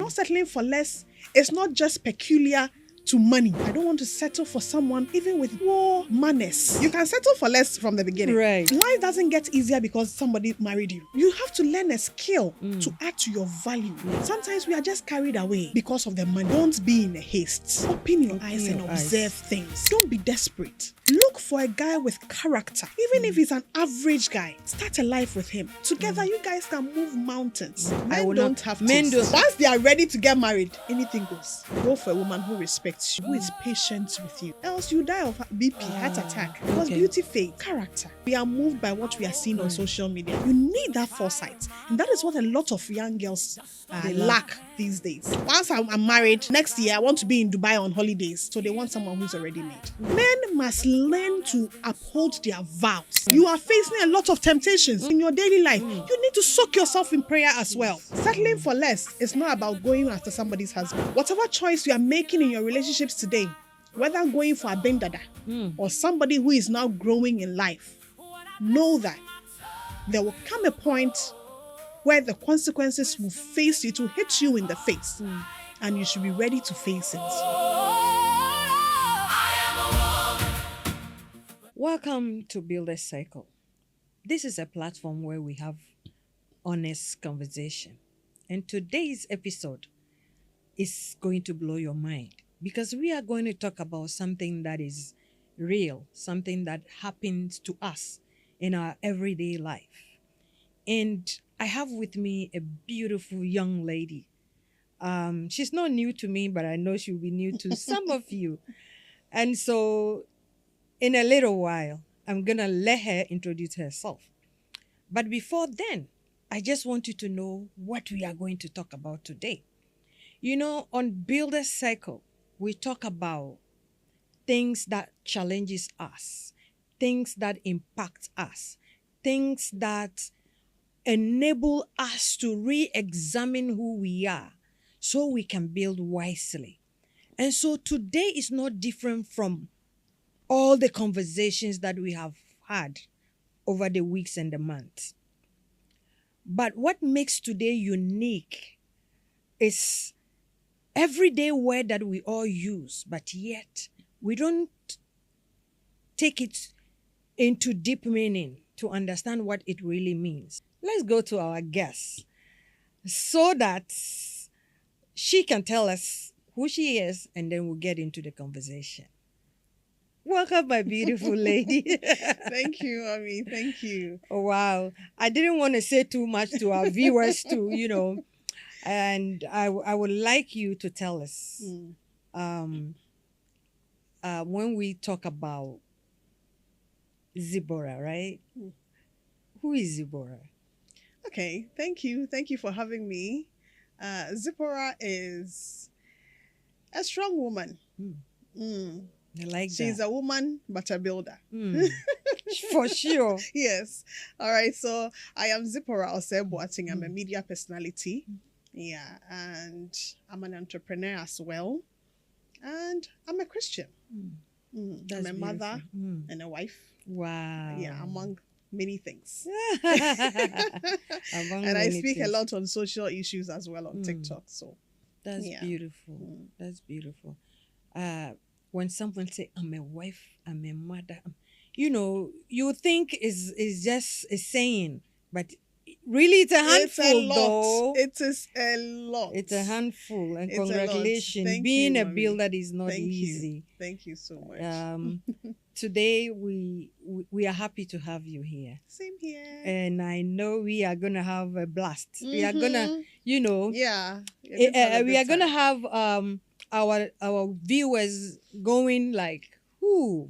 Not settling for less is not just peculiar to money. I don't want to settle for someone even with poor manners. You can settle for less from the beginning. Right. Life doesn't get easier because somebody married you. You have to learn a skill to add to your value. Sometimes we are just carried away because of the money. Don't be in a haste. Open your eyes and observe things. Don't be desperate. Look for a guy with character. Even if he's an average guy, start a life with him. Together, you guys can move mountains. Men don't have to. Once they are ready to get married, anything goes. Go for a woman who respects you, who is patient with you. Else you die of BP, heart attack. Because beauty fades. Character. We are moved by what we are seeing on social media. You need that foresight. And that is what a lot of young girls lack these days. Once I'm married, next year I want to be in Dubai on holidays. So they want someone who's already made. Men must learn to uphold their vows. You are facing a lot of temptations in your daily life. You need to soak yourself in prayer as well. Settling for less is not about going after somebody's husband. Whatever choice you are making in your relationships today, whether going for a bendada or somebody who is now growing in life, know that there will come a point where the consequences will face you, to hit you in the face, and you should be ready to face it. Welcome to Build a Cycle. This is a platform where we have honest conversation. And today's episode is going to blow your mind because we are going to talk about something that is real, something that happens to us in our everyday life. And I have with me a beautiful young lady. She's not new to me, but I know she'll be new to some of you. And so in a little while, I'm going to let her introduce herself. But before then, I just want you to know what we are going to talk about today. You know, on Build a Cycle, we talk about things that challenges us, things that impact us, things that enable us to re-examine who we are so we can build wisely. And so today is not different from all the conversations that we have had over the weeks and the months. But what makes today unique is everyday word that we all use, but yet we don't take it into deep meaning to understand what it really means. Let's go to our guest so that she can tell us who she is, and then we'll get into the conversation. Welcome, my beautiful lady. Thank you, Ami. Thank you. Oh, wow. I didn't want to say too much to our viewers too, and I would like you to tell us when we talk about Zipporah, right? Who is Zipporah? Okay, thank you. Thank you for having me. Zipporah is a strong woman. I like She's that. a woman, but a builder. For sure. Yes. All right. So I am Zipporah Oseboating. I'm a media personality. Yeah. And I'm an entrepreneur as well. And I'm a Christian. I'm a mother and a wife. Wow. Yeah, among many things. Among and I many speak things. a lot on social issues as well on TikTok. So That's beautiful. That's beautiful. When someone say, I'm a wife, I'm a mother, you think is just a saying, but really it's a handful, though. It is a lot. It's a handful, and It's a lot. congratulations. Thank Being you, a Mommy. builder is not Thank easy. you. Thank you so much. Today we are happy to have you here. Same here. And I know we are gonna have a blast. We are gonna, Yeah. we are gonna have our viewers going like, who?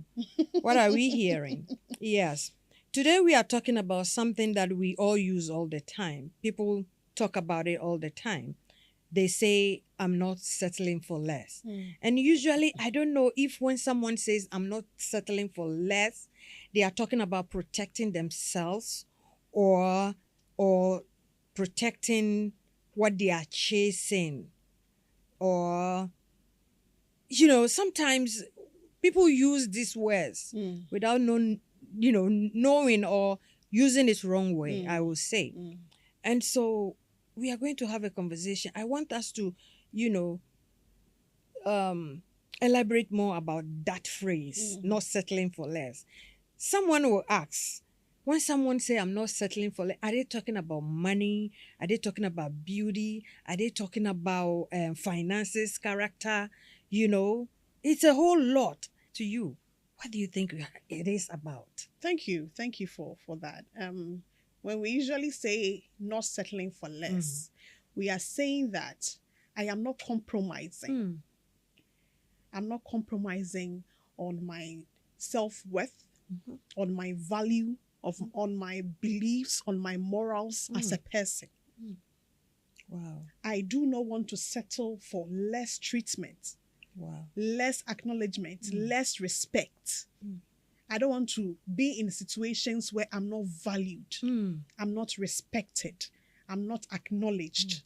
What are we hearing? Yes. Today we are talking about something that we all use all the time. People talk about it all the time. They say, I'm not settling for less. And usually, I don't know if when someone says, I'm not settling for less, they are talking about protecting themselves or protecting what they are chasing. Or, sometimes people use these words without knowing or using it wrong way, I will say. And so we are going to have a conversation. I want us to, elaborate more about that phrase, not settling for less. Someone will ask, when someone say I'm not settling for less, are they talking about money? Are they talking about beauty? Are they talking about finances, character? It's a whole lot to you. What do you think it is about? Thank you for that. When we usually say not settling for less, we are saying that I am not compromising. I'm not compromising on my self-worth, on my value, on my beliefs, on my morals as a person. Wow. I do not want to settle for less treatment, less acknowledgement, less respect. I don't want to be in situations where I'm not valued, I'm not respected, I'm not acknowledged.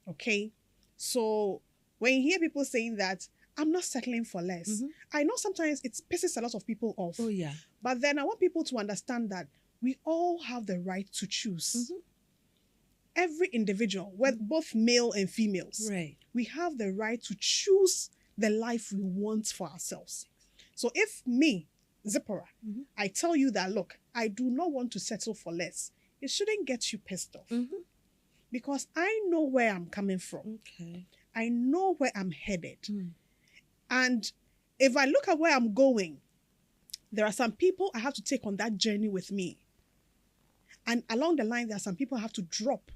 Okay? So when you hear people saying that, I'm not settling for less, I know sometimes it pisses a lot of people off. Oh, yeah. But then I want people to understand that we all have the right to choose. Every individual, both male and females, Right. we have the right to choose the life we want for ourselves. So if me, Zipporah, I tell you that, look, I do not want to settle for less, it shouldn't get you pissed off. Because I know where I'm coming from. Okay. I know where I'm headed. And if I look at where I'm going, there are some people I have to take on that journey with me. And along the line, there are some people I have to drop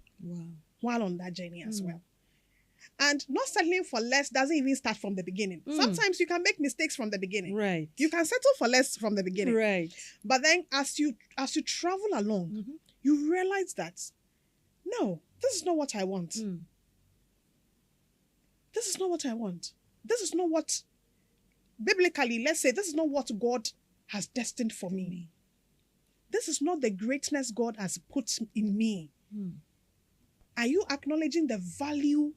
while on that journey as well. And not settling for less doesn't even start from the beginning. Sometimes you can make mistakes from the beginning. Right. You can settle for less from the beginning. Right. But then as you travel along, you realize that, no, this is not what I want. This is not what I want. This is not what, biblically, let's say, this is not what God has destined for me. This is not the greatness God has put in me. Are you acknowledging the value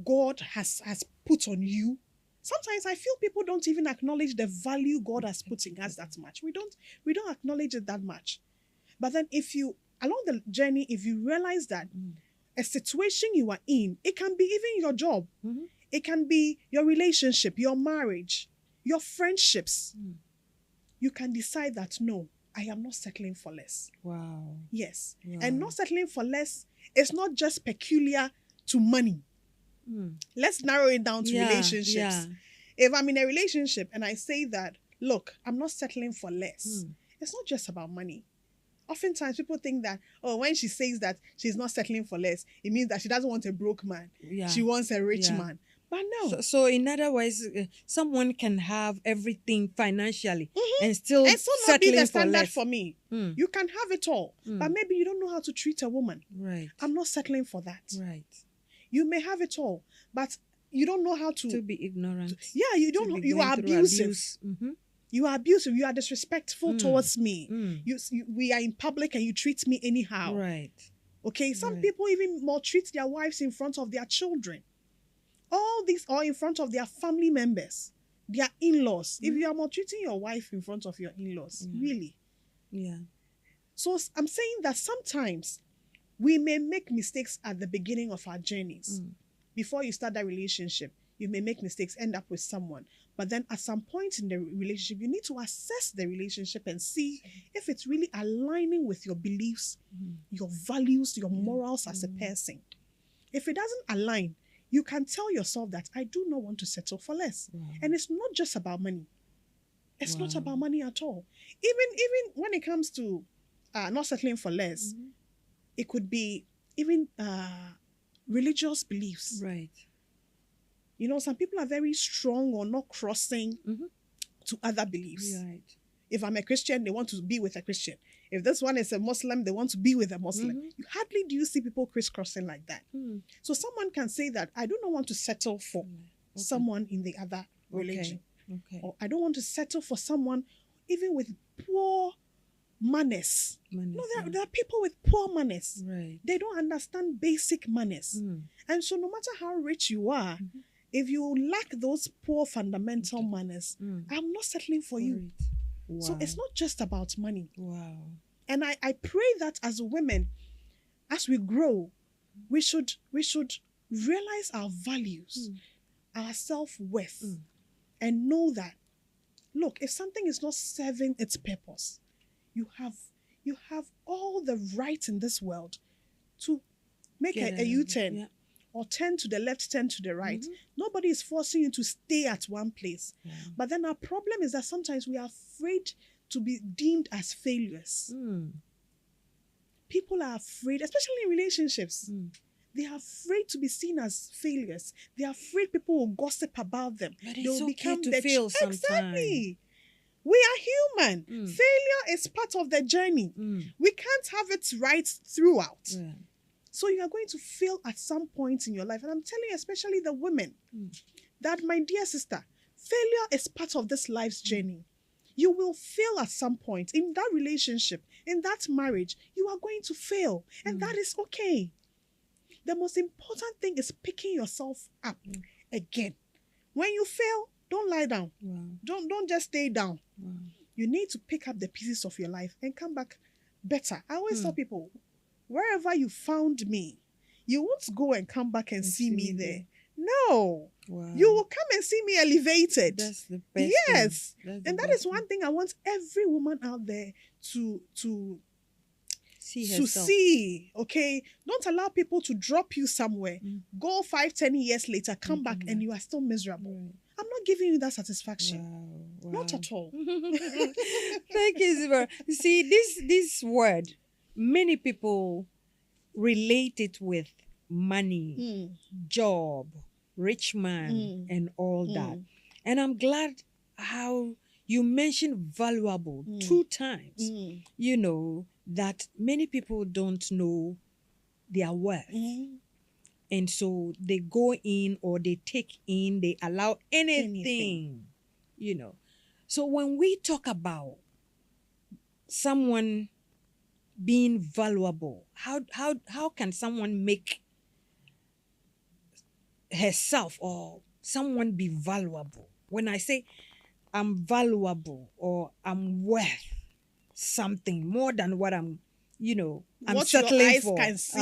God has put on you? Sometimes I feel people don't even acknowledge the value God has put in us that much. We don't acknowledge it that much. But then along the journey, if you realize that a situation you are in, it can be even your job. It can be your relationship, your marriage, your friendships. You can decide that, no, I am not settling for less. Wow. Yes. Wow. And not settling for less is not just peculiar to money. Let's narrow it down to relationships. Yeah. If I'm in a relationship and I say that, look, I'm not settling for less, it's not just about money. Oftentimes people think that, when she says that she's not settling for less, it means that she doesn't want a broke man. Yeah. She wants a rich man. But no. So in other words, someone can have everything financially and still not be the standard less. for me. You can have it all, but maybe you don't know how to treat a woman. Right. I'm not settling for that. Right. You may have it all, but you don't know how to be ignorant. You don't know. You are abusive. You are abusive. You are disrespectful towards me. We are in public and you treat me anyhow. Right. Okay. Some people even maltreat their wives in front of their children. All these, or in front of their family members, their in-laws. If you are maltreating your wife in front of your in-laws, really. Yeah. So I'm saying that sometimes we may make mistakes at the beginning of our journeys. Before you start that relationship, you may make mistakes, end up with someone. But then at some point in the relationship, you need to assess the relationship and see if it's really aligning with your beliefs, your values, your morals as a person. If it doesn't align, you can tell yourself that I do not want to settle for less. And it's not just about money. It's not about money at all. Even when it comes to not settling for less, it could be even religious beliefs. Right. You know, some people are very strong on not crossing to other beliefs. Right. If I'm a Christian, they want to be with a Christian. If this one is a Muslim, they want to be with a Muslim. Hardly do you see people crisscrossing like that. So someone can say that I do not want to settle for someone in the other religion. Okay. Or I don't want to settle for someone even with poor manners. No, there are people with poor manners. Right. They don't understand basic manners. And so no matter how rich you are, if you lack those poor fundamental manners, I'm not settling for you. Wow. So it's not just about money. Wow. And I pray that as women, as we grow, we should realize our values, our self-worth, and know that, look, if something is not serving its purpose, you have all the right in this world to make a U-turn. Yeah. Or turn to the left, turn to the right. Nobody is forcing you to stay at one place. Yeah. But then our problem is that sometimes we are afraid to be deemed as failures. People are afraid, especially in relationships. They are afraid to be seen as failures. They are afraid people will gossip about them. But They it's will okay to the fail sometimes. Exactly. We are human. Failure is part of the journey. We can't have it right throughout. Yeah. So you are going to fail at some point in your life. And I'm telling you, especially the women, that, my dear sister, failure is part of this life's journey. You will fail at some point in that relationship, in that marriage. You are going to fail. And that is okay. The most important thing is picking yourself up again. When you fail, don't lie down. Wow. Don't just stay down. Wow. You need to pick up the pieces of your life and come back better. I always tell people, wherever you found me, you won't go and come back and see me there. No. Wow. You will come and see me elevated. That's the best. Yes. Thing. And that is one thing I want every woman out there to see, okay? Don't allow people to drop you somewhere. Go 5-10 years later, come back and you are still miserable. Right. I'm not giving you that satisfaction. Wow. Not at all. Thank you, Ziba. See, this word, many people relate it with money, job, rich man, and all that. And I'm glad how you mentioned valuable 2 times. You know, that many people don't know their worth. And so they go in or they take in, they allow anything. You know. So when we talk about someone being valuable, how can someone make herself or someone be valuable? When I say I'm valuable or I'm worth something more than what I'm What settling your eyes for. can see.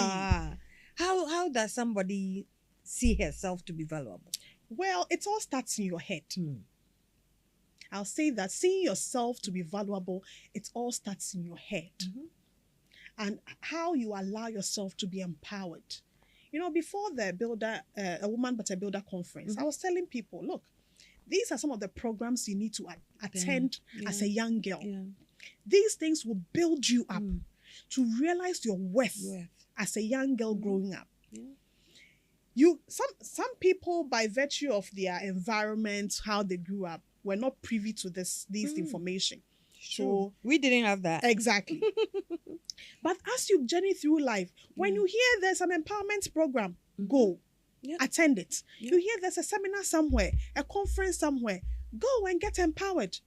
How does somebody see herself to be valuable? Well, it all starts in your head. I'll say that seeing yourself to be valuable, it all starts in your head. And how you allow yourself to be empowered. You know, before the A Woman But a Builder conference, I was telling people, look, these are some of the programs you need to attend as a young girl. These things will build you up to realize your worth as a young girl growing up. Some people, by virtue of their environment, how they grew up, were not privy to this information. So we didn't have that. Exactly. But as you journey through life, when you hear there's an empowerment program, go. Attend it. You hear there's a seminar somewhere, a conference somewhere, go and get empowered.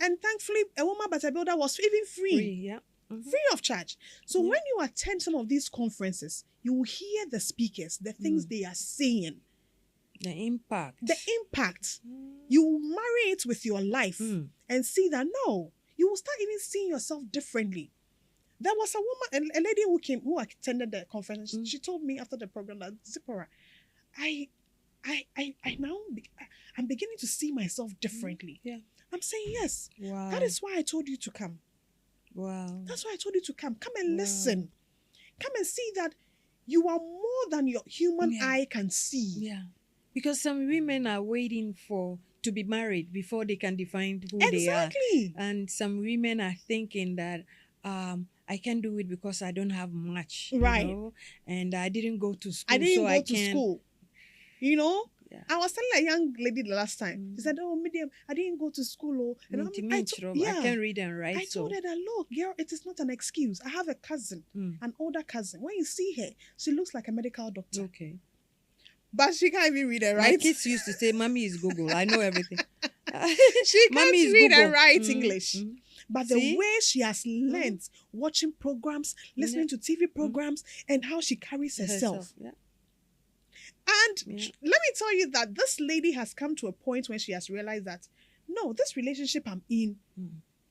And thankfully, A Woman But a Builder was even free. Free of charge. So when you attend some of these conferences, you will hear the speakers, the things they are saying. The impact. You will marry it with your life and see that, no, you will start even seeing yourself differently. There was a woman, a lady who attended the conference. She told me after the program that, Zipporah, I'm beginning to see myself differently. I'm saying, yes. Wow. That is why I told you to come. Wow. That's why I told you to come. Come and listen. Come and see that you are more than your human eye can see. Yeah. Because some women are waiting to be married before they can define who they are. And some women are thinking that I can't do it because I don't have much. Right. You know? And I didn't go to school. I didn't go to school. You know? Yeah. I was telling a young lady the last time. She said, oh, medium, I didn't go to school. And I can't read and write. I told her that, look, girl, it is not an excuse. I have a cousin, an older cousin. When you see her, she looks like a medical doctor. Okay. But she can't even read and write. My kids used to say, Mommy is Google. I know everything. She can't read and write English. But See? the way she has learned, watching programs, listening to TV programs, and how she carries herself. And let me tell you that this lady has come to a point where she has realized that, no, this relationship I'm in,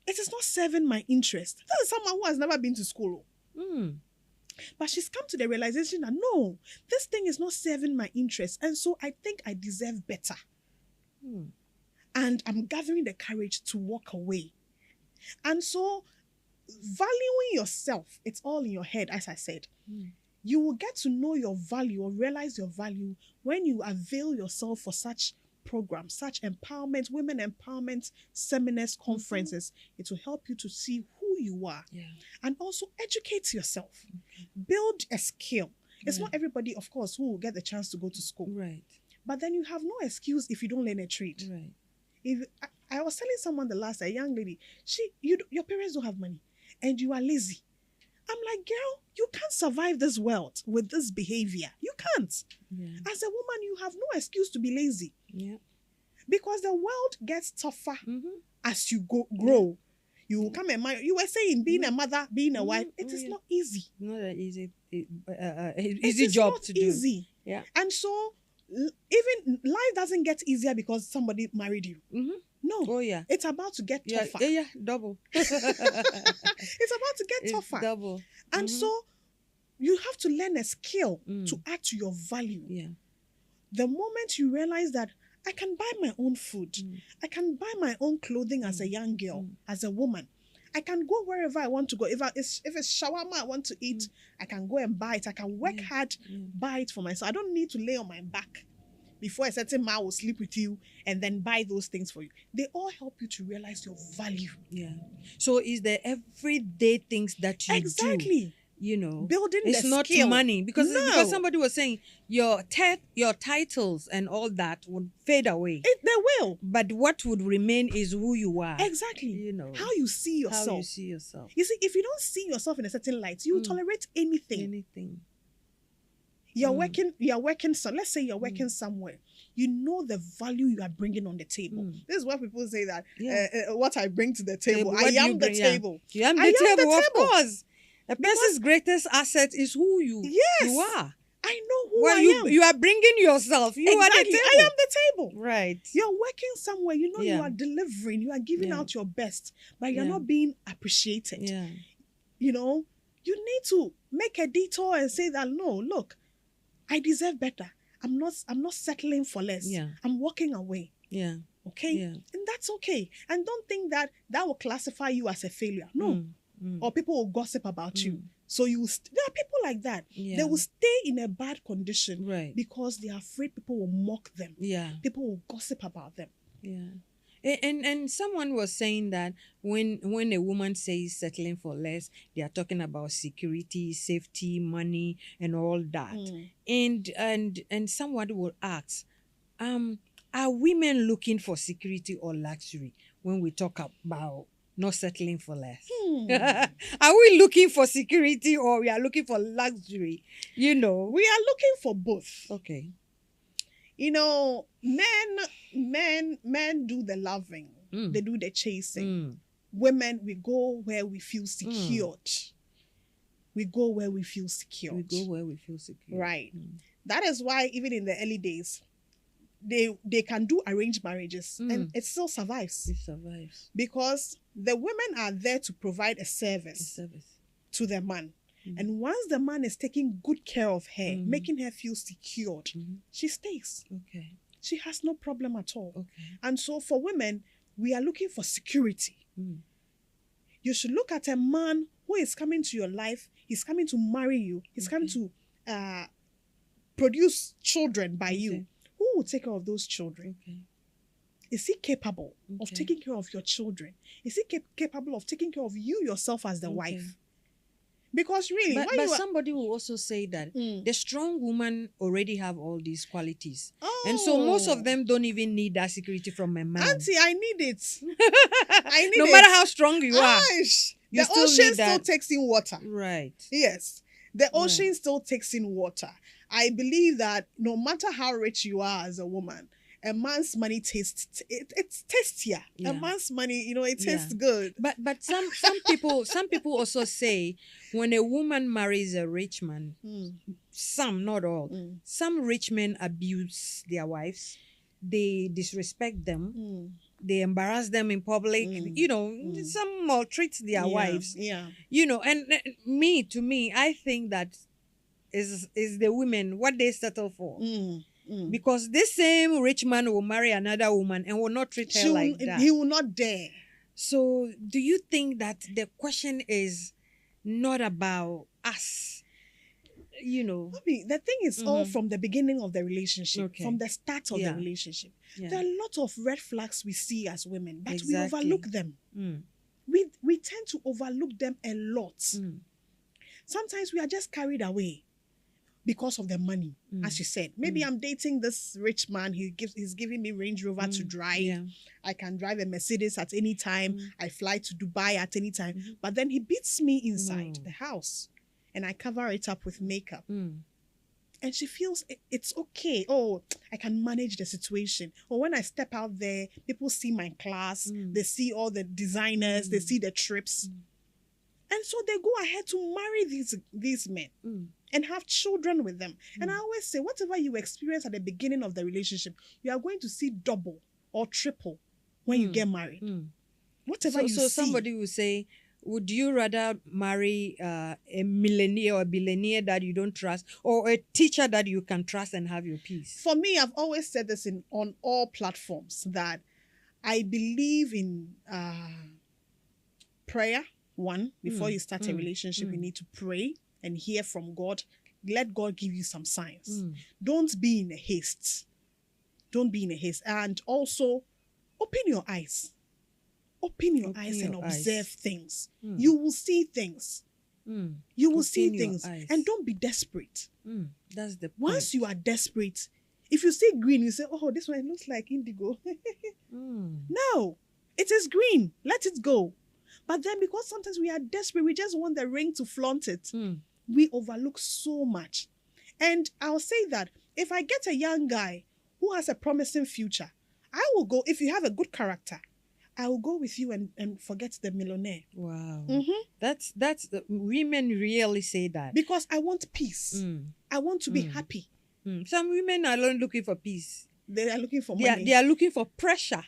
it is not serving my interest. This is someone who has never been to school. But she's come to the realization that no, this thing is not serving my interest. And so I think I deserve better. And I'm gathering the courage to walk away. And so valuing yourself, it's all in your head, as I said. You will get to know your value or realize your value when you avail yourself for such programs, such empowerment, women empowerment seminars, conferences. It will help you to see who you are. And also educate yourself. Build a skill. It's not everybody, of course, who will get the chance to go to school. Right. But then you have no excuse if you don't learn a trade. Right. If I was telling someone a young lady, your parents don't have money and you are lazy. I'm like, girl, you can't survive this world with this behavior. You can't. As a woman, you have no excuse to be lazy. Because the world gets tougher as you grow. You will come and marry. You were saying being a mother, being a wife, it is not easy. Not an easy It job is not to do. easy. Yeah. And so even life doesn't get easier because somebody married you. No. Oh yeah. It's about to get tougher. Yeah, double. It's about to get tougher. Double. And so you have to learn a skill to add to your value. Yeah. The moment you realize that I can buy my own food, I can buy my own clothing as a young girl, as a woman. I can go wherever I want to go. If it's shawarma I want to eat, I can go and buy it. I can work hard, buy it for myself. I don't need to lay on my back before a certain man will sleep with you and then buy those things for you. They all help you to realize your value. Yeah. So is there everyday things that you do? Exactly. You know, building it's the not skill. money because somebody was saying your titles and all that would fade away. They will. But what would remain is who you are. Exactly. You know, how you see yourself. How you see yourself. You see, if you don't see yourself in a certain light, you tolerate anything. Anything. You're working. So let's say you're working somewhere. You know the value you are bringing on the table. This is what people say that what I bring to the table. I am the table. You am the table, of course. A person's greatest asset is who you are. I know who I am. You are bringing yourself. You are the table. I am the table. Right. You're working somewhere. You know you are delivering. You are giving out your best, but you're not being appreciated. Yeah. You know, you need to make a detour and say that no, look, I deserve better. I'm not settling for less. Yeah. I'm walking away. Yeah. Okay? Yeah. And that's okay. And don't think that will classify you as a failure. No. Or people will gossip about you. So there are people like that. Yeah. They will stay in a bad condition because they are afraid people will mock them. Yeah. People will gossip about them. Yeah. And someone was saying that when a woman says settling for less, they are talking about security, safety, money, and all that. And someone will ask, are women looking for security or luxury when we talk about not settling for less? Are we looking for security or we are looking for luxury? You know, we are looking for both. Okay. You know, men do the loving. They do the chasing. Women, we go where we feel secured. We go where we feel secured. We go where we feel secure. Right. That is why even in the early days, they can do arranged marriages and it still survives. It survives. Because the women are there to provide a service to the man. And once the man is taking good care of her, making her feel secured, she stays. Okay. She has no problem at all. Okay. And so for women, we are looking for security. You should look at a man who is coming to your life. He's coming to marry you. He's coming to produce children by you. Who will take care of those children? Okay. Is he capable of taking care of your children? Is he capable of taking care of you yourself as the wife? Because really, but somebody will also say that the strong woman already have all these qualities. And so most of them don't even need that security from a man. Auntie, I need it. I need no it. matter how strong you are. The ocean still takes in water. Right. Yes. The ocean still takes in water. I believe that no matter how rich you are as a woman, a man's money tastes it's tastier. Yeah. A man's money, it tastes good. But some people also say when a woman marries a rich man, some, not all, some rich men abuse their wives. They disrespect them. they embarrass them in public. Some maltreat their wives. Yeah. And to me, I think that is the women what they settle for. Because this same rich man will marry another woman and will not treat her like that. He will not dare. So, do you think that the question is not about us? The thing is all from the beginning of the relationship, Okay. from the start of the relationship. Yeah. There are a lot of red flags we see as women, but Exactly. we overlook them. We tend to overlook them a lot. Sometimes we are just carried away because of the money, as you said. Maybe I'm dating this rich man. He's giving me Range Rover to drive. Yeah. I can drive a Mercedes at any time. I fly to Dubai at any time. But then he beats me inside the house, and I cover it up with makeup. And she feels it's okay. Oh, I can manage the situation. Or when I step out there, people see my class. They see all the designers. They see the trips. And so they go ahead to marry these men and have children with them. And I always say, whatever you experience at the beginning of the relationship, you are going to see double or triple when you get married. Whatever you see. So somebody will say, would you rather marry a millionaire or a billionaire that you don't trust, or a teacher that you can trust and have your peace? For me, I've always said this on all platforms, that I believe in prayer. One, before you start a relationship, you need to pray and hear from God. Let God give you some signs. Don't be in a haste. Don't be in a haste. And also, open your eyes. Open your eyes and observe things. You will see things. You will see things. And don't be desperate. That's the point. Once you are desperate, if you see green, you say, oh, this one looks like indigo. No, it is green. Let it go. But then because sometimes we are desperate, we just want the ring to flaunt it. We overlook so much. And I'll say that if I get a young guy who has a promising future, I will go, if you have a good character, I will go with you and forget the millionaire. Wow. That's women really say that. Because I want peace. I want to be happy. Some women are not looking for peace. They are looking for money. They are looking for pressure.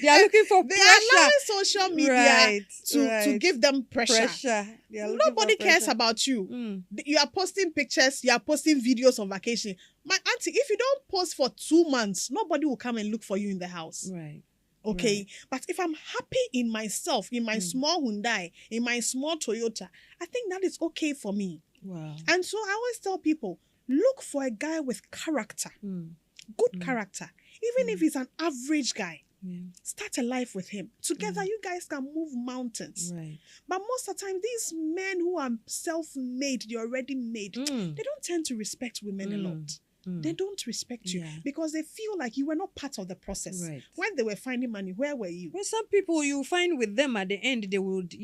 They are looking for they pressure. They are allowing social media to give them pressure. Nobody cares about you. You are posting pictures. You are posting videos on vacation. My auntie, if you don't post for 2 months, nobody will come and look for you in the house. Right. Okay. Right. But if I'm happy in myself, in my small Hyundai, in my small Toyota, I think that is okay for me. Wow. And so I always tell people, look for a guy with character. Good character. Even if he's an average guy. Start a life with him. Together, you guys can move mountains. Right. But most of the time, these men who are self-made, they're already made, they don't tend to respect women a lot. They don't respect you because they feel like you were not part of the process. Right. When they were finding money, where were you? Well, some people you find with them at the end, they would,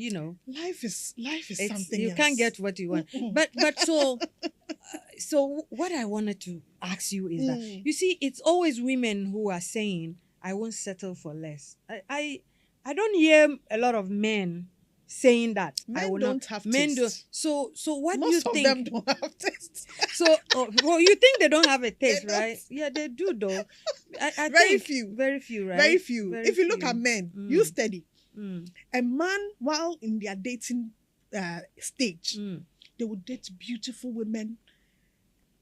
Life is something you else. can't get what you want. But so what I wanted to ask you is that, you see, it's always women who are saying, I won't settle for less. I don't hear a lot of men saying that. Men don't have men taste. So what do you Most of think? them don't have taste. So you think they don't have a taste, right? Yeah, they do though. I Very think few. Very few, right? Very few. Very If you look few. at men, you study. A man, while in their dating stage, they would date beautiful women.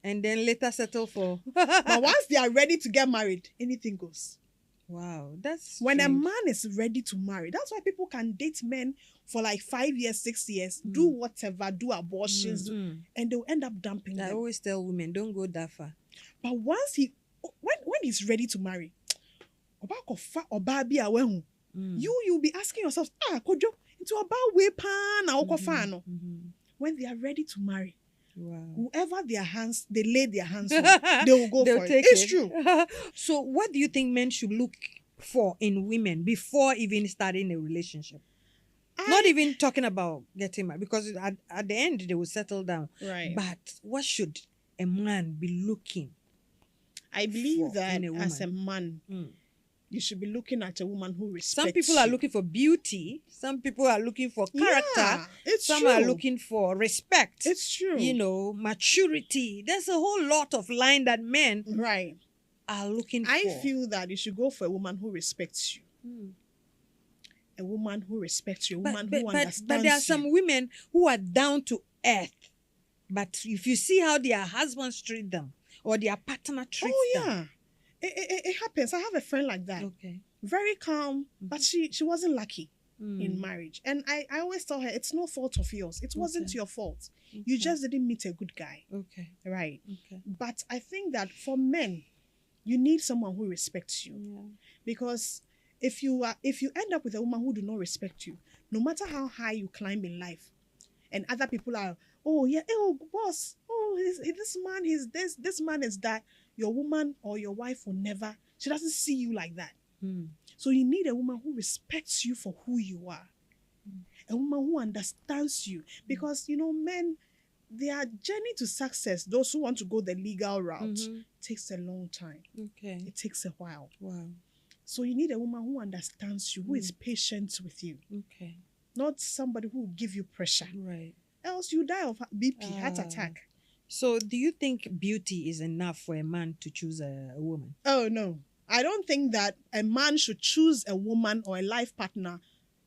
And then later settle for. But once they are ready to get married, anything goes. Wow, that's when a strange. man is ready to marry. That's why people can date men for like 5 years, 6 years, do whatever, do abortions, and they'll end up dumping I them. always tell women, don't go that far. But once when he's ready to marry, you'll be asking yourself, kojo, into about way pan no. When they are ready to marry, Wow. whoever they lay their hands on, they will go They'll for it. take It's it. true. So what do you think men should look for in women before even starting a relationship? Not even talking about getting married, because at the end they will settle down. Right. But what should a man be looking? I believe for that in a as a woman? man, you should be looking at a woman who respects Some people are you. looking for beauty. Some people are looking for character. Yeah, it's Some true. are looking for respect. It's true. Maturity. There's a whole lot of line that men Right. are looking for? I feel that you should go for a woman who respects you. A woman who respects you, a woman who understands but there are some you. women who are down to earth. But if you see how their husbands treat them or their partner treats them. Yeah. It happens. I have a friend like that. Okay. Very calm, but she wasn't lucky in marriage. And I always tell her, it's no fault of yours. It wasn't your fault. You just didn't meet a good guy. Okay. Right. Okay. But I think that for men, you need someone who respects you. Yeah. Because if you end up with a woman who do not respect you, no matter how high you climb in life, and other people are, oh yeah, oh boss, oh this man is this man is that, your woman or your wife will never, she doesn't see you like that. So you need a woman who respects you for who you are. A woman who understands you. Because, men, their journey to success, those who want to go the legal route, takes a long time. Okay. It takes a while. Wow. So you need a woman who understands you, who is patient with you. Okay. Not somebody who will give you pressure. Right. Else you die of BP, heart attack. So do you think beauty is enough for a man to choose a woman? Oh, no. I don't think that a man should choose a woman or a life partner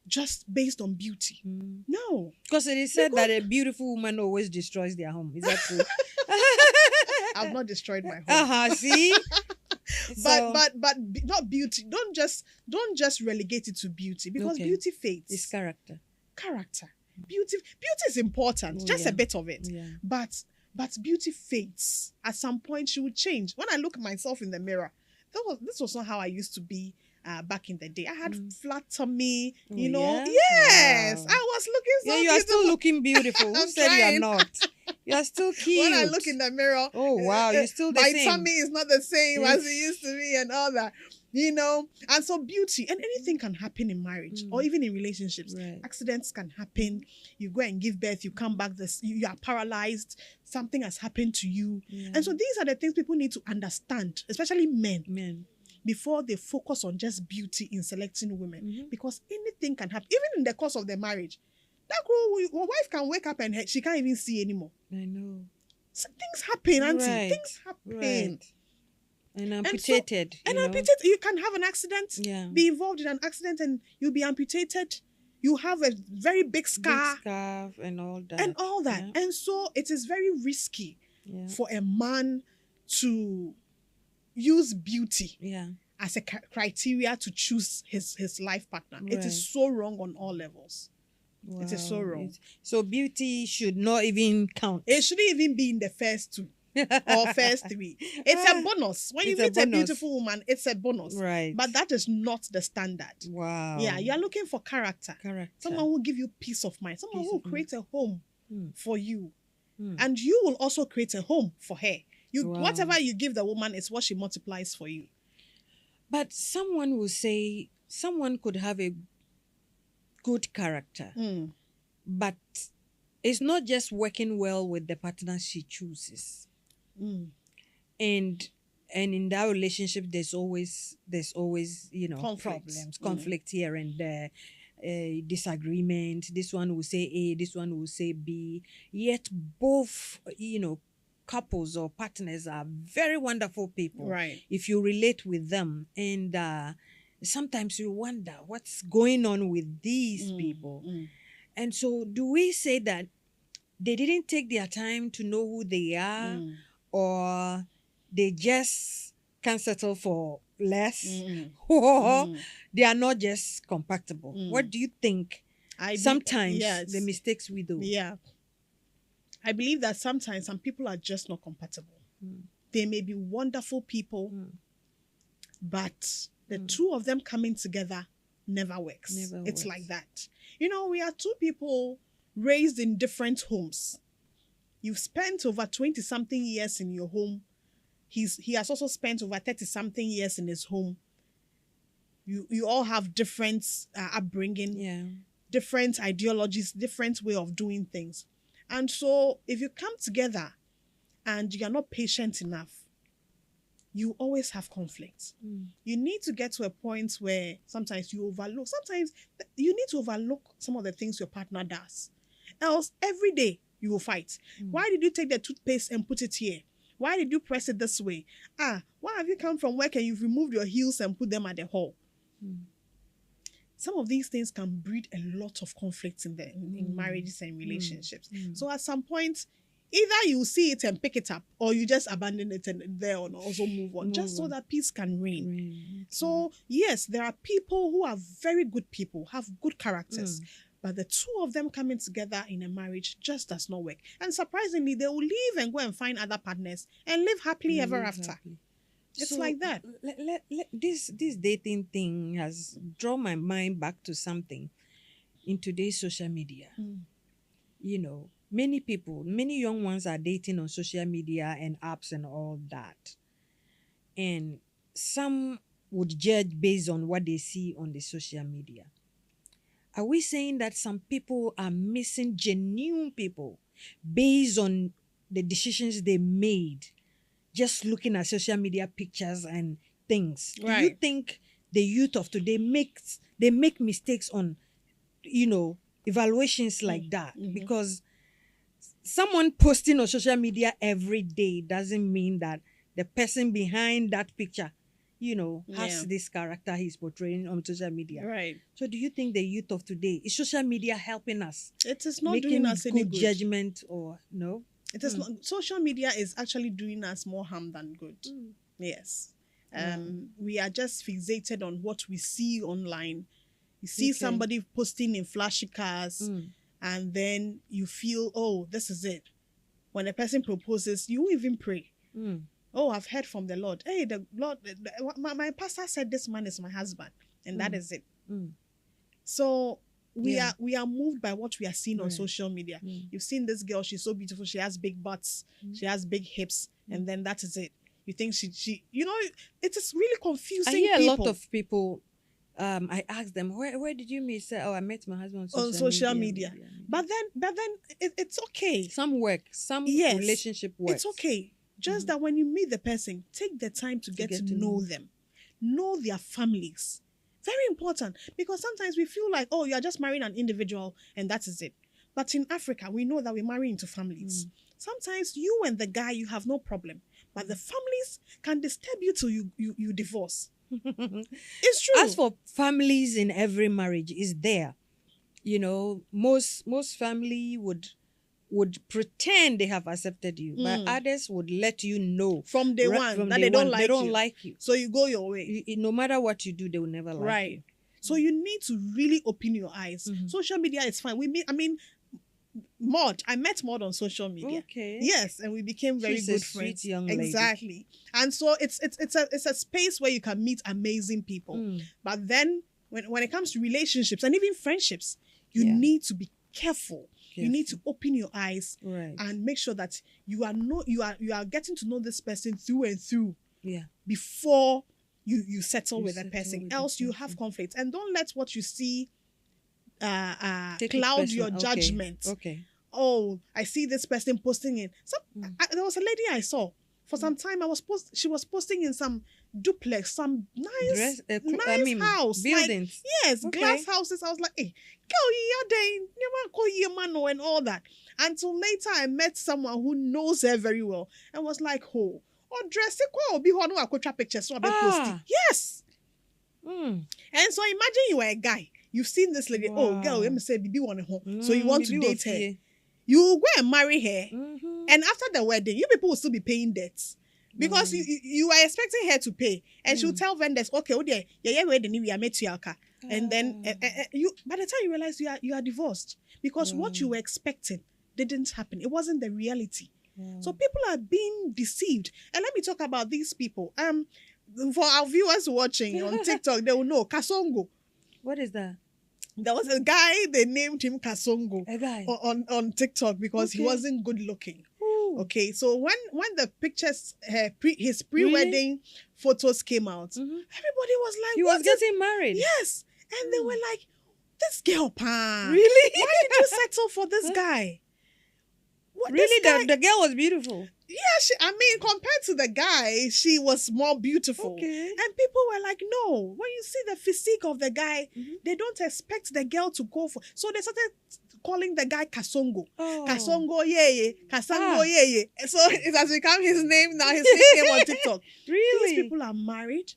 just based on beauty. No. Because it is said that a beautiful woman always destroys their home. Is that true? I've not destroyed my home. See? But not beauty. Don't just relegate it to beauty, because beauty fades. It's character. Beauty is important. Just a bit of it. Yeah. But beauty fades. At some point she will change. When I look at myself in the mirror, this was not how I used to be back in the day. I had flat tummy, you know. Yeah? Yes. Wow. I was looking so you are beautiful. still looking beautiful. Who I'm said you trying. are not? You are still cute. When I look in the mirror, oh wow, you're still the my same. tummy is not the same as it used to be, and all that, And so beauty, and anything can happen in marriage or even in relationships. Right. Accidents can happen. You go and give birth, you come back, you are paralyzed. Something has happened to you, and so these are the things people need to understand, especially men. Before they focus on just beauty in selecting women, because anything can happen, even in the course of the marriage. That girl, your wife can wake up and she can't even see anymore. I know. So things happen, auntie. Right. Things happen. Right. And amputated. Amputated. You can have an accident, Yeah. be involved in an accident, and you'll be amputated. You have a very big scar. Big scarf and all that. Yeah. And so it is very risky for a man to use beauty as a criteria to choose his life partner. Right. It is so wrong on all levels. Wow. It is so wrong. So beauty should not even count. It shouldn't even be in the first two or first three. It's a bonus. When you meet a beautiful woman, it's a bonus. Right. But that is not the standard. Wow. Yeah, you're looking for character. Someone who will give you peace of mind. Someone who will create a home for you. And you will also create a home for her. Whatever you give the woman is what she multiplies for you. But someone will say someone could have a good character, but it's not just working well with the partner she chooses. And in that relationship, there's always problems, conflict here and there, disagreement. This one will say A, this one will say B. Yet both, couples or partners are very wonderful people. Right. If you relate with them, and sometimes you wonder what's going on with these people. And so do we say that they didn't take their time to know who they are, or they just can't settle for less, or they are not just compatible? What do you think? Sometimes the mistakes we do. Yeah. I believe that sometimes some people are just not compatible. They may be wonderful people, but the two of them coming together never works. It's like that. We are two people raised in different homes. You've spent over 20-something years in your home. He has also spent over 30-something years in his home. You all have different upbringing, different ideologies, different way of doing things. And so if you come together and you're not patient enough, you always have conflict. You need to get to a point where sometimes you overlook. Sometimes you need to overlook some of the things your partner does. Else, every day you will fight. Why did you take the toothpaste and put it here? Why did you press it this way? Why have you come from work and you've removed your heels and put them at the hall? Some of these things can breed a lot of conflicts in marriages and relationships. So at some point, either you see it and pick it up, or you just abandon it and there and also move on, just so that peace can reign. So yes, there are people who are very good people, have good characters, but the two of them coming together in a marriage just does not work. And surprisingly, they will leave and go and find other partners and live happily ever after. It's so, like that. This dating thing has drawn my mind back to something in today's social media. You know, many people, many young ones are dating on social media and apps and all that. And some would judge based on what they see on the social media. Are we saying that some people are missing genuine people based on the decisions they made? Just looking at social media pictures and things. Right. Do you think the youth of today make mistakes on, evaluations like that? Because someone posting on social media every day doesn't mean that the person behind that picture, has this character he's portraying on social media. Right. So do you think the youth of today, is social media helping us? It is not making doing us any good judgment or no? It is not. Social media is actually doing us more harm than good. Yes. We are just fixated on what we see online. You see somebody posting in flashy cars, and then you feel, oh, this is it. When a person proposes, you even pray. Oh, I've heard from the Lord. Hey, the Lord, my pastor said this man is my husband, and that is it. So we are moved by what we are seeing on social media. You've seen this girl, she's so beautiful, she has big butts, she has big hips, and then that is it. You think she it is really confusing. I hear a lot of people, I ask them, where did you meet? Say, I met my husband on social media. But then it's okay. Some work, some relationship works. It's okay. Just that when you meet the person, take the time to get to know them. Know their families. Very important, because sometimes we feel like, oh, you're just marrying an individual and that is it. But in Africa, we know that we marry into families. Sometimes you and the guy, you have no problem, but the families can disturb you till you divorce. It's true. As for families in every marriage, is there. Most family would pretend they have accepted you, but others would let you know from day one that they don't like you. So you go your way. No matter what you do, they will never like you. So you need to really open your eyes. Social media is fine. I met Maud on social media. Okay. Yes, and we became very good friends. Sweet young lady. Exactly. And so it's a space where you can meet amazing people. But then when it comes to relationships and even friendships, you need to be careful. You need to open your eyes and make sure that you are getting to know this person through and through before you settle with a person. Else you have conflict. And don't let what you see cloud your judgment. Okay. Oh, I see this person posting in. There was a lady I saw for some time. She was posting in some duplex, some nice house, buildings. Glass houses. I was like, hey, girl, and all that. Until later, I met someone who knows her very well and was like, oh, dress pictures. Yes. And so imagine you were a guy. You've seen this lady. Wow. Oh, girl, let me say, Bibi want home. So you want to date her. You go and marry her. And after the wedding, you people will still be paying debts. Because you are expecting her to pay. And she'll tell vendors, okay, we are met to car. And then by the time you realize you are divorced. Because what you were expecting didn't happen. It wasn't the reality. So people are being deceived. And let me talk about these people. For our viewers watching on TikTok, they will know Kasongo. What is that? There was a guy, they named him Kasongo. A guy on TikTok because he wasn't good looking. Ooh. Okay, so when the pictures, his pre-wedding photos came out, everybody was like, he was getting married. Yes, and they were like, this girl, pa. Really? Why did you settle for this guy? Really, the girl was beautiful. Yeah, compared to the guy, she was more beautiful. Okay. And people were like, no. When you see the physique of the guy, they don't expect the girl to go for. So they started calling the guy Kasongo. Oh. Kasongo yeye, Kasango Ah. yeye. So it has become his name now, his nickname on TikTok. Really? These people are married,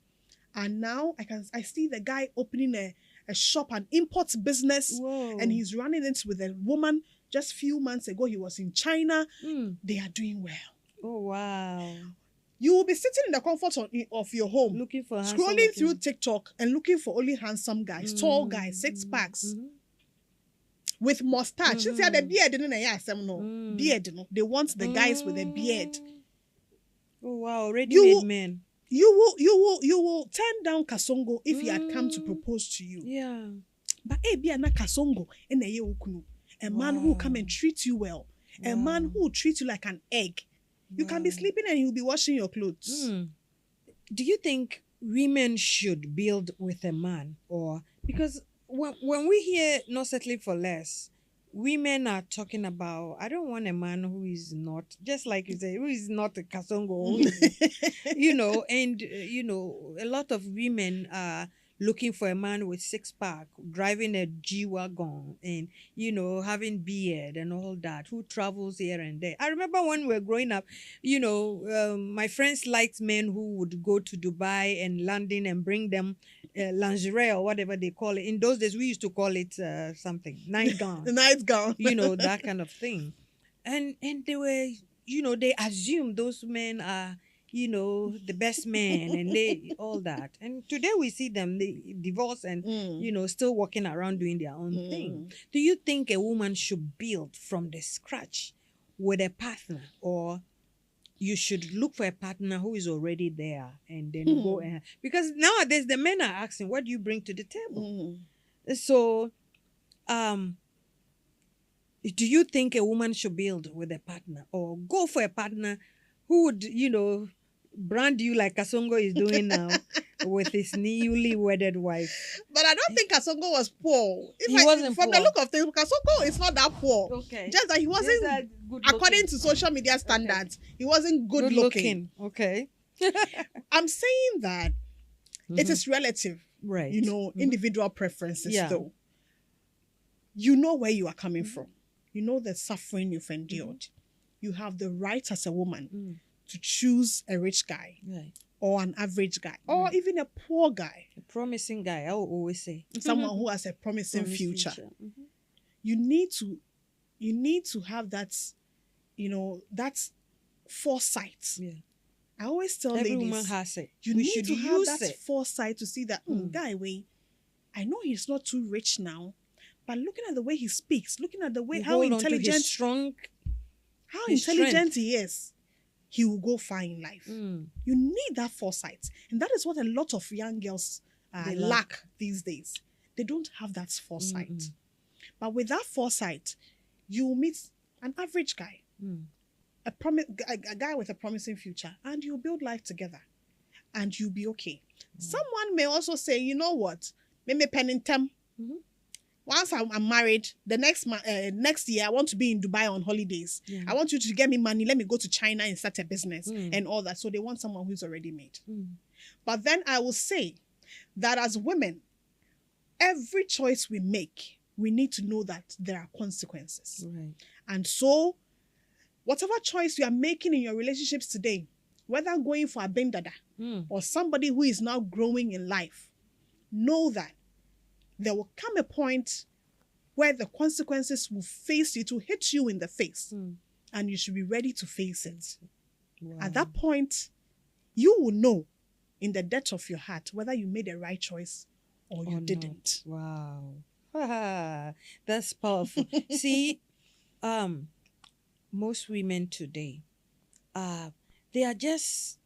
and now I see the guy opening a shop, an import business, Whoa. and he's running it with a woman. Just few months ago, he was in China. They are doing well. Oh, wow. You will be sitting in the comfort of your home, Looking for scrolling through TikTok and looking for only handsome guys, tall guys, 6 packs, with mustache. You see the beard, beard. No, they want the guys with a beard. Oh wow, ready-made men. You will turn down Kasongo if he had come to propose to you. Yeah. But be na Kasongo a man who will come and treat you well, a man who will treat you like an egg. You can be sleeping and he'll be washing your clothes. Do you think women should build with a man, or because when we hear not settling for less, women are talking about, I don't want a man who is not, just like you say, who is not a Kasongo, and a lot of women are looking for a man with 6-pack, driving a G-Wagon, and, having beard and all that, who travels here and there. I remember when we were growing up, my friends liked men who would go to Dubai and London and bring them lingerie or whatever they call it. In those days, we used to call it something, nightgown. The nightgown. That kind of thing. And they were, they assume those men are, the best man, and they all that. And today we see them, they divorce and still walking around doing their own thing. Do you think a woman should build from the scratch with a partner, or you should look for a partner who is already there and then go and, because nowadays the men are asking, what do you bring to the table? So do you think a woman should build with a partner, or go for a partner who would, brand you like Kasongo is doing now with his newly wedded wife? But I don't think Kasongo was poor. He wasn't from poor. the look of things, Kasongo is not that poor. Okay. Just that he wasn't, according to social media standards, he wasn't good looking. Okay. I'm saying that it is relative. Right. Individual preferences though. You know where you are coming from. You know the suffering you've endured. You have the right as a woman to choose a rich guy, or an average guy, or even a poor guy. A promising guy, I will always say. Someone who has a promising future. You need to have that, that foresight. Yeah. I always tell Every ladies, woman has it. you We need should to have use that it. foresight to see that guy I know he's not too rich now, but looking at the way he speaks, looking at the way how Hold on to his intelligent his strength. he is, he will go far in life. You need that foresight. And that is what a lot of young girls lack these days. They don't have that foresight. But with that foresight, you will meet an average guy, a guy with a promising future, and you'll build life together. And you'll be okay. Someone may also say, you know what? Maybe Penintem. Once I'm married, the next year I want to be in Dubai on holidays. I want you to get me money. Let me go to China and start a business and all that. So they want someone who's already made. But then I will say that as women, every choice we make, we need to know that there are consequences. Right. And so, whatever choice you are making in your relationships today, whether going for a bendada or somebody who is now growing in life, know that there will come a point where the consequences will face you, to hit you in the face. And you should be ready to face it. Wow. At that point, you will know in the depth of your heart whether you made the right choice or you didn't. Wow. That's powerful. See, most women today, they are just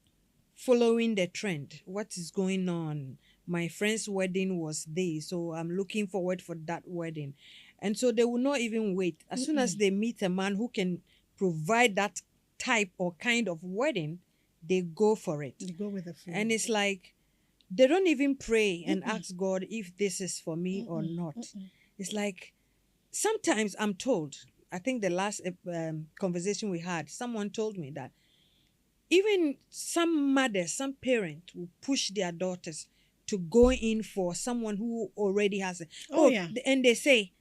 following the trend. What is going on? My friend's wedding was this, so I'm looking forward for that wedding. And so they will not even wait. As soon as they meet a man who can provide that type or kind of wedding, they go for it. You go with the flow. And it's like, they don't even pray and ask God if this is for me or not. It's like, sometimes I'm told, I think the last conversation we had, someone told me that even some mothers, some parents will push their daughters to go in for someone who already has it. Oh, yeah. And they say,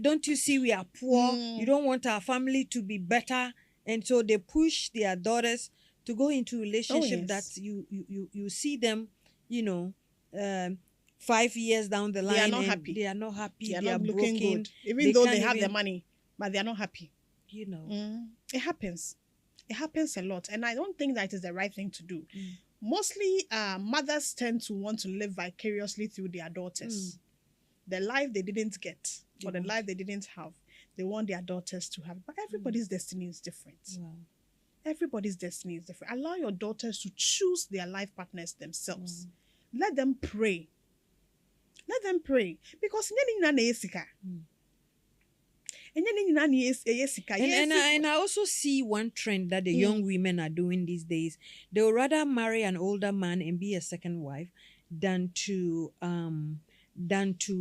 don't you see we are poor? Mm. You don't want our family to be better, and so they push their daughters to go into relationship yes. that you see them, you know, 5 years down the line, They are not and happy. they are not happy. They are They are not looking broken. good. Even though they can't have the even, money, but they are not happy. you know. It happens. It happens a lot. And I don't think that is the right thing to do. Mm. Mostly, mothers tend to want to live vicariously through their daughters. The life they didn't get, or the life they didn't have, they want their daughters to have. But everybody's destiny is different. Wow. Everybody's destiny is different. Allow your daughters to choose their life partners themselves. Let them pray. Let them pray. Because and I also see one trend that the young women are doing these days. They would rather marry an older man and be a second wife than to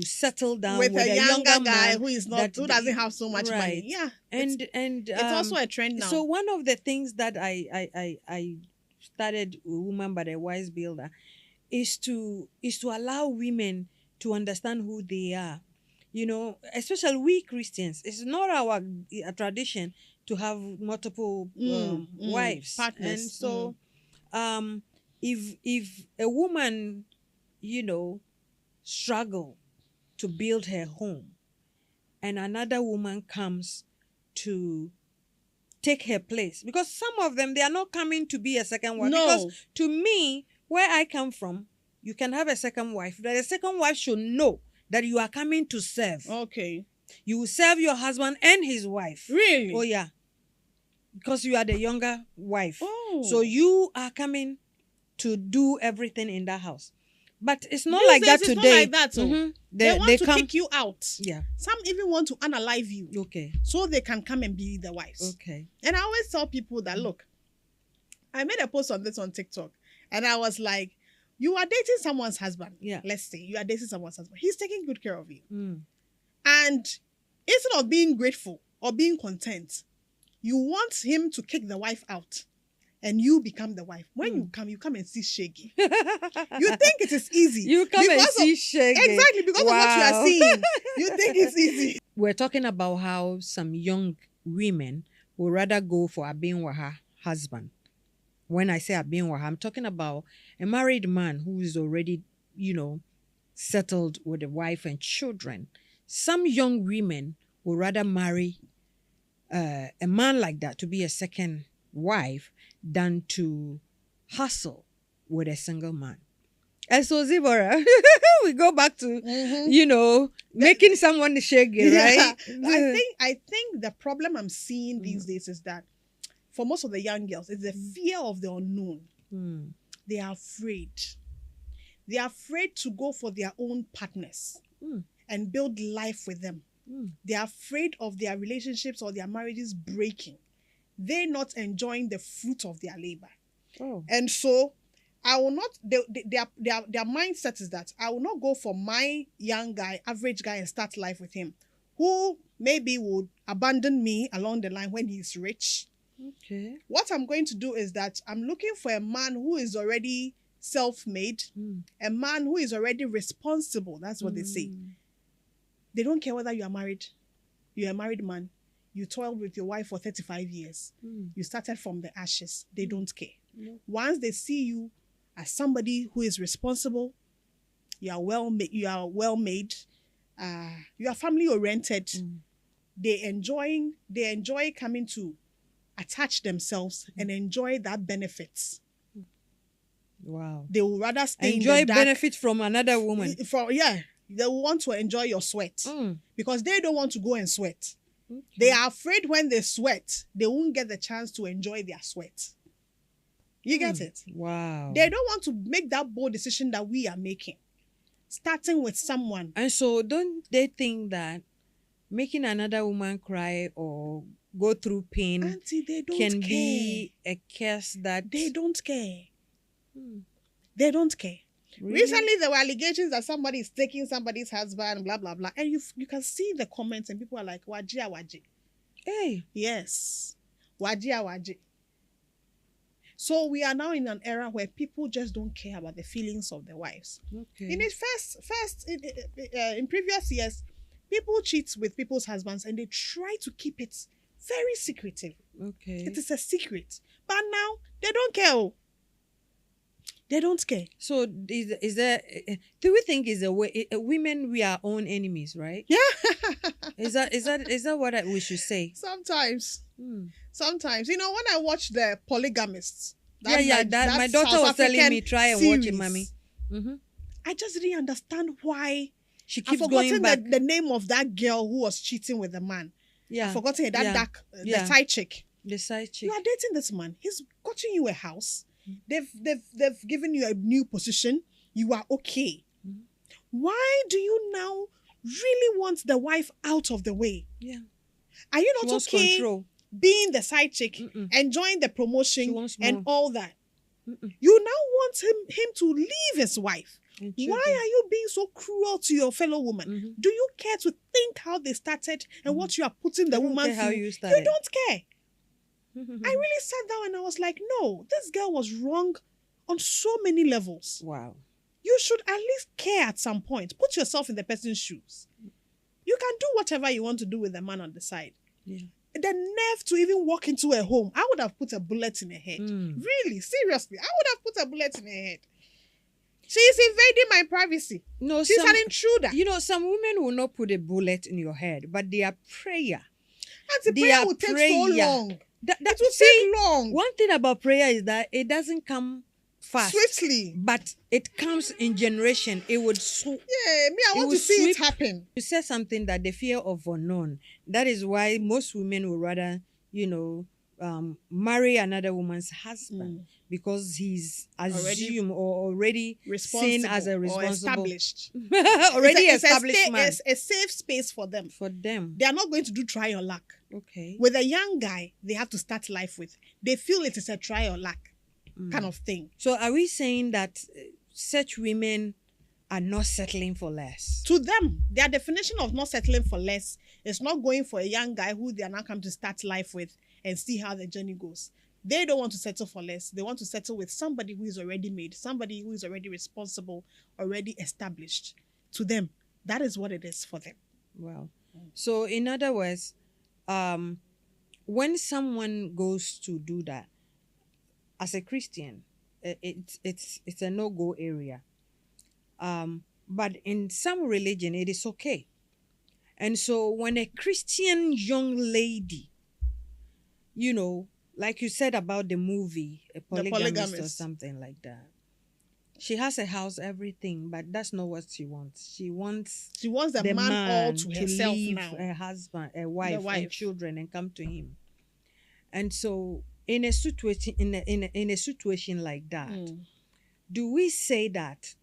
settle down with a younger guy man who is not who doesn't have so much money. Yeah. And it's also a trend now. So one of the things that I started Woman by the Wise Builder is to allow women to understand who they are. You know, especially we Christians, it's not our tradition to have multiple wives, partners. and so if a woman, you know, struggle to build her home, and another woman comes to take her place, because some of them, they are not coming to be a second wife. No. Because to me, where I come from, you can have a second wife, but the second wife should know that you are coming to serve. Okay. You will serve your husband and his wife. Really? Oh, yeah. Because you are the younger wife. Oh. So you are coming to do everything in that house. But it's not These like days that it's today. not like that. So they want to come. kick you out. Yeah. Some even want to unalive you. Okay. So they can come and be the wives. Okay. And I always tell people that, look, I made a post on this on TikTok, and I was like, you are dating someone's husband. Yeah. Let's say you are dating someone's husband. He's taking good care of you. Mm. And instead of being grateful or being content, you want him to kick the wife out and you become the wife. When you come and see Shaggy. You think it is easy. You come and see Shaggy. Exactly, because of what you are seeing. You think it's easy. We're talking about how some young women would rather go for a Abinwaha husband. When I say Abinwaha, I'm talking about a married man who is already, you know, settled with a wife and children. Some young women would rather marry a man like that to be a second wife than to hustle with a single man. And so, Zibora, we go back to, you know, making someone shaggy, right? I think the problem I'm seeing these days is that for most of the young girls, it's the fear of the unknown. They are afraid. They are afraid to go for their own partners and build life with them. They are afraid of their relationships or their marriages breaking. They're not enjoying the fruit of their labor. Oh. And so I will not, their mindset is that I will not go for my young guy, average guy, and start life with him, who maybe would abandon me along the line when he's rich. Okay. What I'm going to do is that I'm looking for a man who is already self-made, a man who is already responsible. That's what they say. They don't care whether you are married. You're a married man. You toiled with your wife for 35 years. You started from the ashes. They don't care. Once they see you as somebody who is responsible, you are well made, you are family oriented, they enjoy coming to attach themselves and enjoy that benefits. Wow. They will rather stay enjoy in the dark. benefit from another woman. They will want to enjoy your sweat because they don't want to go and sweat. Okay. They are afraid when they sweat, they won't get the chance to enjoy their sweat. You get it? Wow. They don't want to make that bold decision that we are making, starting with someone. And so don't they think that making another woman cry or go through pain Auntie, they don't can care. be a curse that... They don't care. They don't care. Really? Recently, there were allegations that somebody is taking somebody's husband, blah, blah, blah. And you can see the comments and people are like, wajia, waji. Hey. Yes. Wajia, waji. So we are now in an era where people just don't care about the feelings of their wives. Okay. In its in previous years, People cheat with people's husbands and they try to keep it very secretive. Okay. It is a secret. But now they don't care. Oh. They don't care. So is there? Do we think is a way? Women, we are own enemies, right? Yeah. Is that what we should say? Sometimes. Hmm. Sometimes. You know, when I watch the polygamists. That my daughter South was telling African me, try and watch it, series, mommy. Mm-hmm. I just didn't understand why. She I've keeps going forgotten back. the name of that girl who was cheating with the man. Yeah. I've forgotten that Yeah. dark, Yeah. the side chick. The side chick. You are dating this man. He's gotten you a house. They've given you a new position. You are okay. Mhm. Why do you now really want the wife out of the way? Yeah. Are you She not wants okay control. being the side chick, Mm-mm. enjoying the She promotion wants and more. all that? Mm-mm. You now want him to leave his wife. And Why children. are you being so cruel to your fellow woman? Mhm. Do you care to think how they started and what you are putting the I don't woman care how through? you You started. don't care. I really sat down and I was like, no, this girl was wrong on so many levels. Wow. You should at least care at some point. Put yourself in the person's shoes. You can do whatever you want to do with the man on the side. Yeah. The nerve to even walk into a home, I would have put a bullet in her head. Mm. Really, seriously, I would have put a bullet in her head. She is invading my privacy. No, She's some, an intruder. you know, some women will not put a bullet in your head, but their prayer. And the prayer their will take so prayer. long. That It will see, take long. one thing about prayer is that it doesn't come fast, Swiftly. but it comes in generation. It would Yeah, me, I It want will to see it sweep- happen. You said something that the fear of unknown. That is why most women would rather, marry another woman's husband because he's assumed or already seen as a Or responsible, established. already It's established man It's a safe space for them. for them. They are not going to do try or luck. Okay. With a young guy, they have to start life with. They feel it is a try or luck kind of thing. So are we saying that such women are not settling for less? To them, their definition of not settling for less is not going for a young guy who they are now come to start life with and see how the journey goes. They don't want to settle for less. They want to settle with somebody who is already made, somebody who is already responsible, already established. To them, that is what it is for them. Wow. So in other words, when someone goes to do that, as a Christian, it's a no-go area. But in some religion, it is okay. And so when a Christian young lady, like you said about the movie, a polygamist or Polygamist. something like that, she has a house, everything, but that's not what she wants. She wants She wants the man all to herself leave now. her husband, a wife, and wife. children, and come to him. And so, in a situation, in a situation like that, do we say that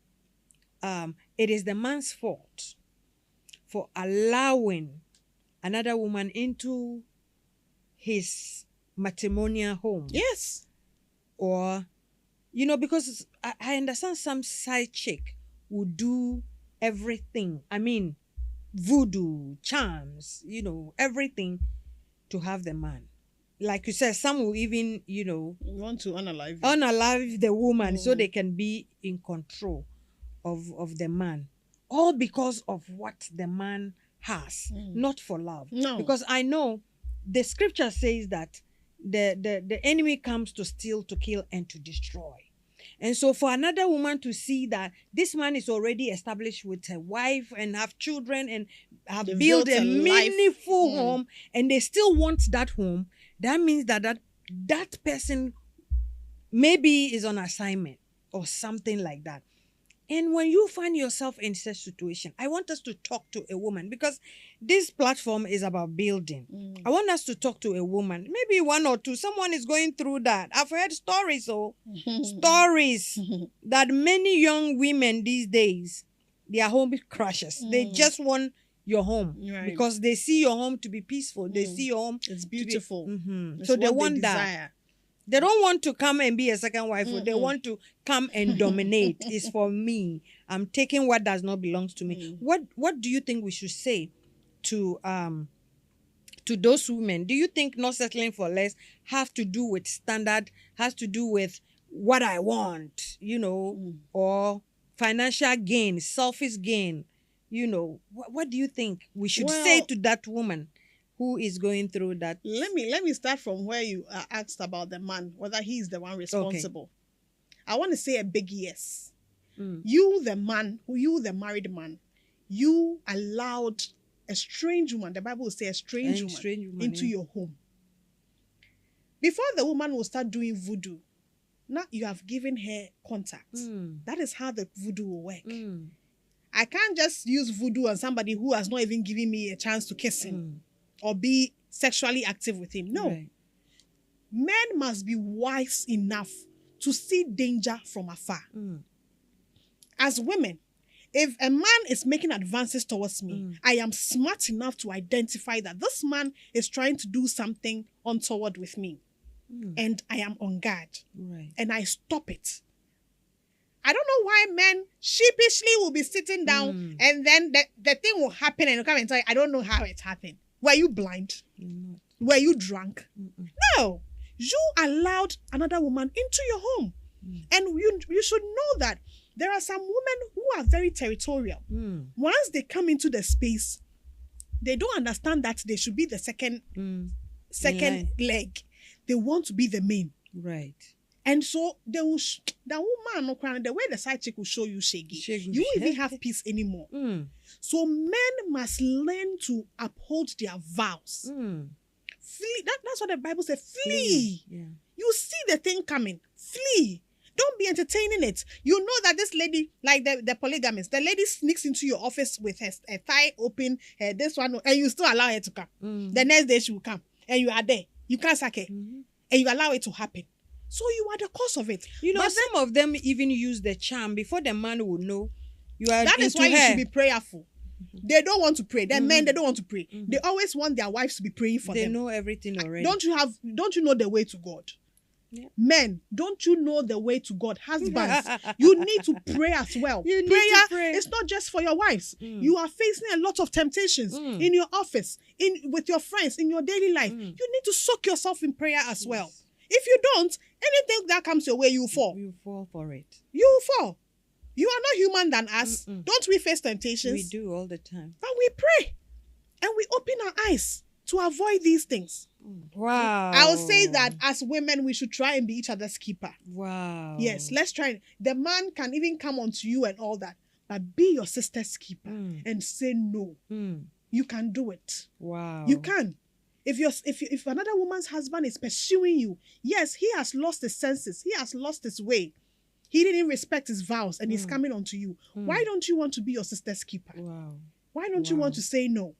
it is the man's fault for allowing another woman into his matrimonial home? Yes. Or, because I understand some side chick would do everything. I mean, voodoo, charms, everything to have the man. Like you said, some will even, You want to unalive it. unalive the woman so they can be in control of the man. All because of what the man has, not for love. No. Because I know the scripture says that the enemy comes to steal, to kill, and to destroy. And so for another woman to see that this man is already established with a wife and have children and have They've built built a a life. meaningful home, and they still want that home, that means that person maybe is on assignment or something like that. And when you find yourself in such situation, I want us to talk to a woman, because this platform is about building. I want us to talk to a woman, maybe one or two. Someone is going through that. I've heard stories, stories that many young women these days, their home crashes. They just want your home Right. because they see your home to be peaceful. They see your home It's to be- beautiful. It's So they what want that. desire. They don't want to come and be a second wife. They want to come and dominate. It's for me. I'm taking what does not belong to me. What do you think we should say to those women? Do you think not settling for less have to do with standard, has to do with what I want, or financial gain, selfish gain? what do you think we should say Well, to that woman who is going through that? let me start from where you asked about the man, whether he is the one responsible. I want to say a big yes. You, the married man, you allowed a strange woman, the Bible will say a strange woman, into your home. Before the woman will start doing voodoo, now you have given her contact. That is how the voodoo will work. I can't just use voodoo on somebody who has not even given me a chance to kiss him or be sexually active with him. No. Right. Men must be wise enough to see danger from afar. As women, if a man is making advances towards me, I am smart enough to identify that this man is trying to do something untoward with me. And I am on guard. Right. And I stop it. I don't know why men sheepishly will be sitting down and then the thing will happen and you'll come and tell you, I don't know how it happened. Were you blind? Were you drunk? No. You allowed another woman into your home. And you should know that there are some women who are very territorial. Once they come into the space, they don't understand that they should be the second leg. They want to be the main. Right. And so they will the woman, the way the side chick will show you shaggy, you won't even have peace anymore. So men must learn to uphold their vows. Flee. That's what the Bible says. Flee. Yeah. You see the thing coming. Flee. Don't be entertaining it. You know that this lady, like the polygamist, the lady sneaks into your office with her thigh open, this one, and you still allow her to come. The next day she will come, and you are there. You can't sack her, and you allow it to happen. So you are the cause of it. Some of them even use the charm before the man will know you are. That is why you should be prayerful. They don't want to pray. The men, they don't want to pray. They always want their wives to be praying for them. They know everything already. Don't you know the way to God? Yeah. Men, don't you know the way to God? Husbands, you need to pray as well. Prayer is not just for your wives. You are facing a lot of temptations in your office, with your friends, in your daily life. You need to soak yourself in prayer as well. If you don't, anything that comes your way, you fall. You fall for it. You fall. You are not human than us. Don't we face temptations? We do all the time. But we pray. And we open our eyes to avoid these things. Wow. I will say that as women, we should try and be each other's keeper. Wow. Yes, let's try. The man can even come onto you and all that. But be your sister's keeper and say no. You can do it. Wow. You can. If another woman's husband is pursuing you, yes, he has lost his senses. He has lost his way. He didn't respect his vows and he's coming onto you. Why don't you want to be your sister's keeper? Wow. Why don't you want to say no?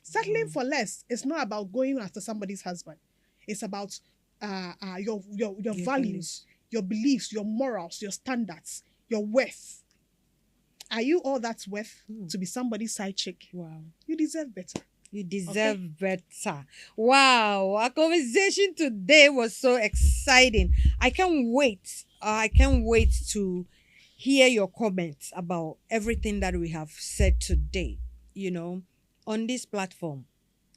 Settling for less is not about going after somebody's husband. It's about your values, your beliefs, your morals, your standards, your worth. Are you all that's worth to be somebody's side chick? Wow. You deserve better. You deserve better. Wow. Our conversation today was so exciting. I can't wait. I can't wait to hear your comments about everything that we have said today. On this platform,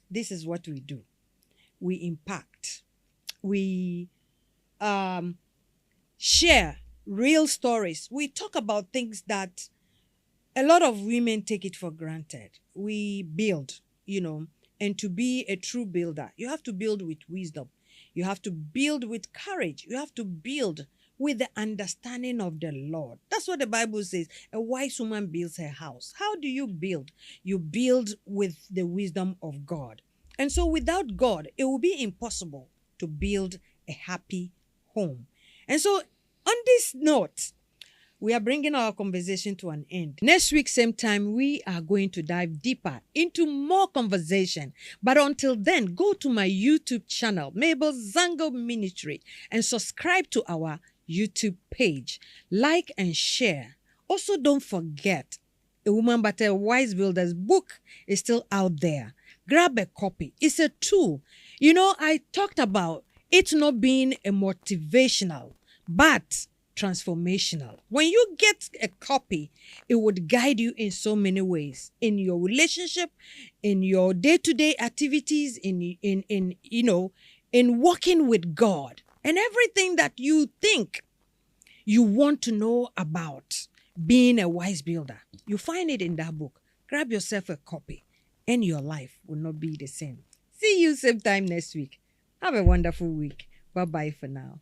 this is what we do. We impact. We share real stories. We talk about things that a lot of women take it for granted. We build, and to be a true builder, you have to build with wisdom. You have to build with courage. You have to build with the understanding of the Lord. That's what the Bible says. A wise woman builds her house. How do you build? You build with the wisdom of God. And so without God, it will be impossible to build a happy home. And so on this note, we are bringing our conversation to an end. Next week, same time, we are going to dive deeper into more conversation. But until then, go to my YouTube channel, Mabel Zango Ministry, and subscribe to our YouTube page. Like and share. Also, don't forget, A Woman But a Wise Builder's book is still out there. Grab a copy. It's a tool. I talked about it not being a motivational, but transformational. When you get a copy, it would guide you in so many ways, in your relationship, in your day-to-day activities, in working with God, and everything that you think you want to know about being a wise builder. You find it in that book. Grab yourself a copy, and your life will not be the same. See you same time next week. Have a wonderful week. Bye bye for now.